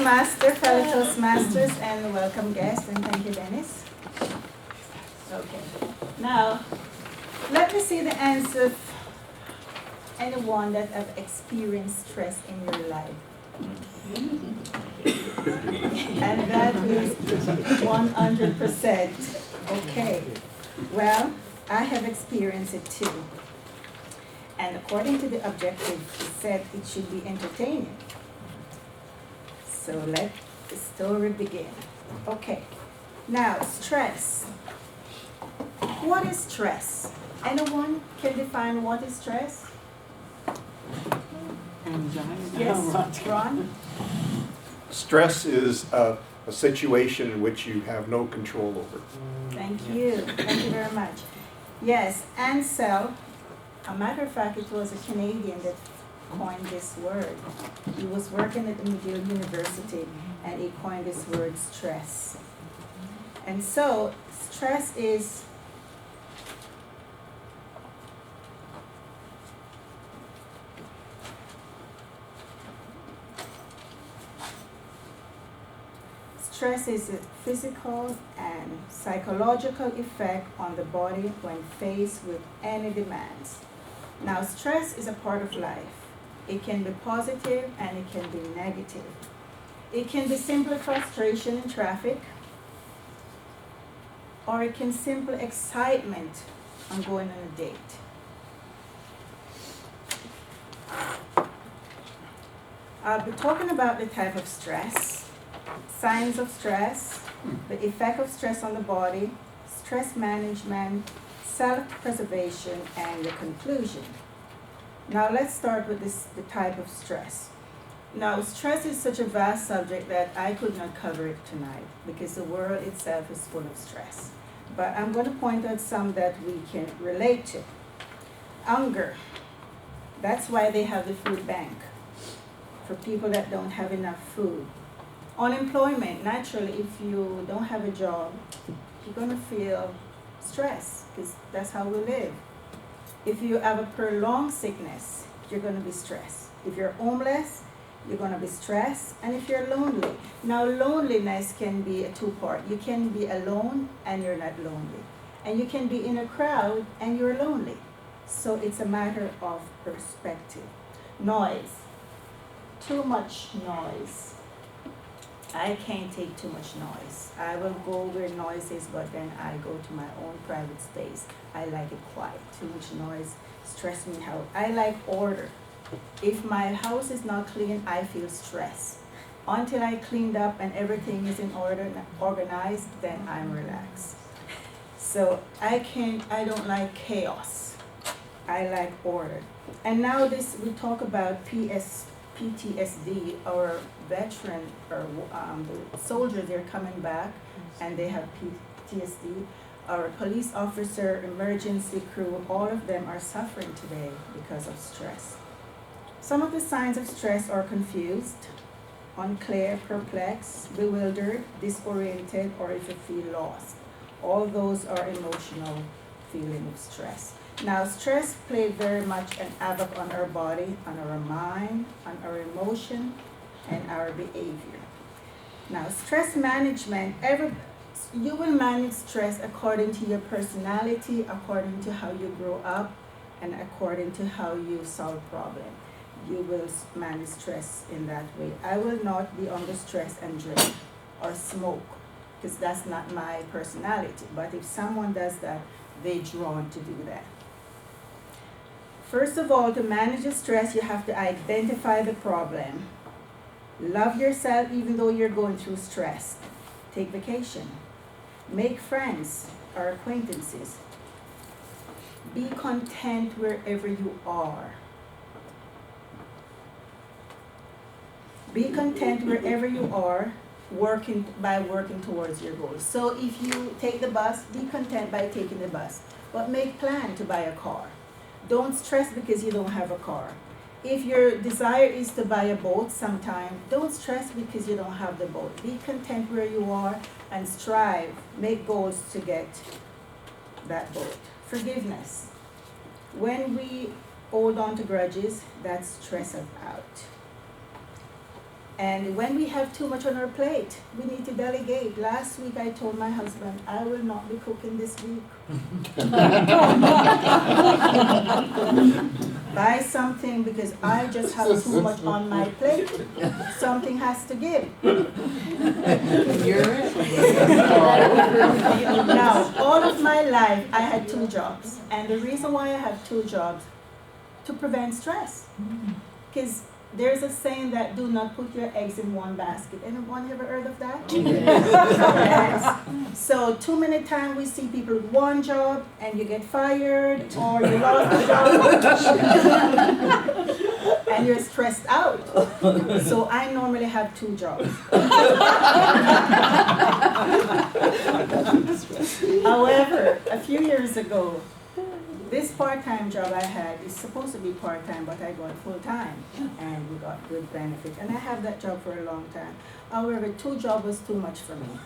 Master, fellow Toastmasters, and welcome guests, and thank you, Dennis. Okay, now let me see the answer of anyone that have experienced stress in your life. And that is 100%. Okay, well, I have experienced it too. And according to the objective, it said it should be entertaining. So let the story begin. Okay, now stress. What is stress? Anyone can define what is stress? Anxiety. Yes, Ron? Stress is a situation in which you have no control over. Thank you. Thank you very much. Yes, Ansel, a matter of fact, it was a Canadian that coined this word. He was working at McGill University and he coined this word stress. And so, stress is Stress is a physical and psychological effect on the body when faced with any demands. Now, stress is a part of life. It can be positive and it can be negative. It can be simply frustration in traffic, or it can simply excitement on going on a date. I'll be talking about the type of stress, signs of stress, the effect of stress on the body, stress management, self-preservation, and the conclusion. Now let's start with the type of stress. Now, stress is such a vast subject that I could not cover it tonight because the world itself is full of stress. But I'm going to point out some that we can relate to. Hunger. That's why they have the food bank, for people that don't have enough food. Unemployment. Naturally, if you don't have a job, you're going to feel stress because that's how we live. If you have a prolonged sickness, you're going to be stressed. If you're homeless, you're going to be stressed. And if you're lonely. Now, loneliness can be a two-part. You can be alone and you're not lonely. And you can be in a crowd and you're lonely. So it's a matter of perspective. Noise. Too much noise. I can't take too much noise. I will go where noise is, but then I go to my own private space. I like it quiet. Too much noise stress me out. I like order. If my house is not clean, I feel stressed. Until I cleaned up and everything is in order and organized, then I'm relaxed. So I don't like chaos. I like order. And now we talk about PTSD, or veteran, or the soldiers, they're coming back and they have PTSD, or police officer, emergency crew, all of them are suffering today because of stress. Some of the signs of stress are confused, unclear, perplexed, bewildered, disoriented, or if you feel lost. All those are emotional feeling of stress. Now, stress plays very much an havoc on our body, on our mind, on our emotion, and our behavior. Now, stress management, you will manage stress according to your personality, according to how you grow up, and according to how you solve problems. You will manage stress in that way. I will not be under stress and drink or smoke, because that's not my personality. But if someone does that, they're drawn to do that. First of all, to manage the stress, you have to identify the problem. Love yourself even though you're going through stress. Take vacation. Make friends or acquaintances. Be content wherever you are. Be content wherever you are, working towards your goals. So if you take the bus, be content by taking the bus. But make plan to buy a car. Don't stress because you don't have a car. If your desire is to buy a boat sometime, don't stress because you don't have the boat. Be content where you are and strive, make goals to get that boat. Forgiveness. When we hold on to grudges, that stress us out. And when we have too much on our plate, we need to delegate. Last week I told my husband, I will not be cooking this week. Buy something because I just have too much on my plate. Something has to give. Now, all of my life I had 2 jobs. And the reason why I have 2 jobs, to prevent stress. Because there's a saying that do not put your eggs in one basket. Anyone ever heard of that? Yes. So too many times we see people with 1 job and you get fired or you lost the job and you're stressed out. So I normally have 2 jobs. However, a few years ago, this part-time job I had is supposed to be part-time, but I got full-time, and we got good benefit. And I have that job for a long time. However, 2 jobs was too much for me.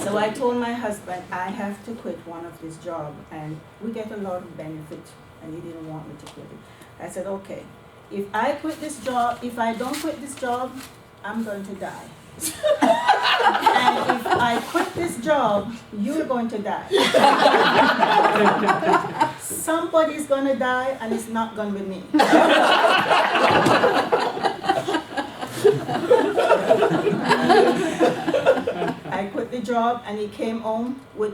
So I told my husband, I have to quit one of this job, and we get a lot of benefit, and he didn't want me to quit it. I said, okay, if I quit this job, if I don't quit this job, I'm going to die. And if I quit this job, you're going to die. Somebody's going to die, and it's not going to be me. I quit the job, and he came home with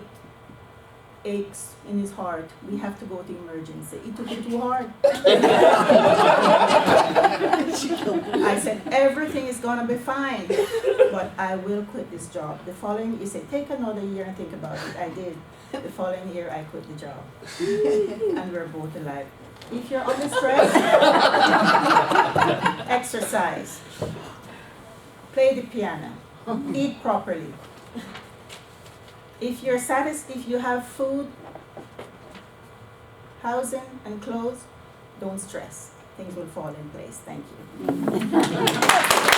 aches in his heart. We have to go to emergency. He took it too hard. I said, everything is going to be fine, but I will quit this job. The following, he said, take another year and think about it. I did. The following year, I quit the job. And we're both alive. If you're under stress, exercise, play the piano, eat properly. If you're if you have food, housing, and clothes, don't stress. Things will fall in place. Thank you.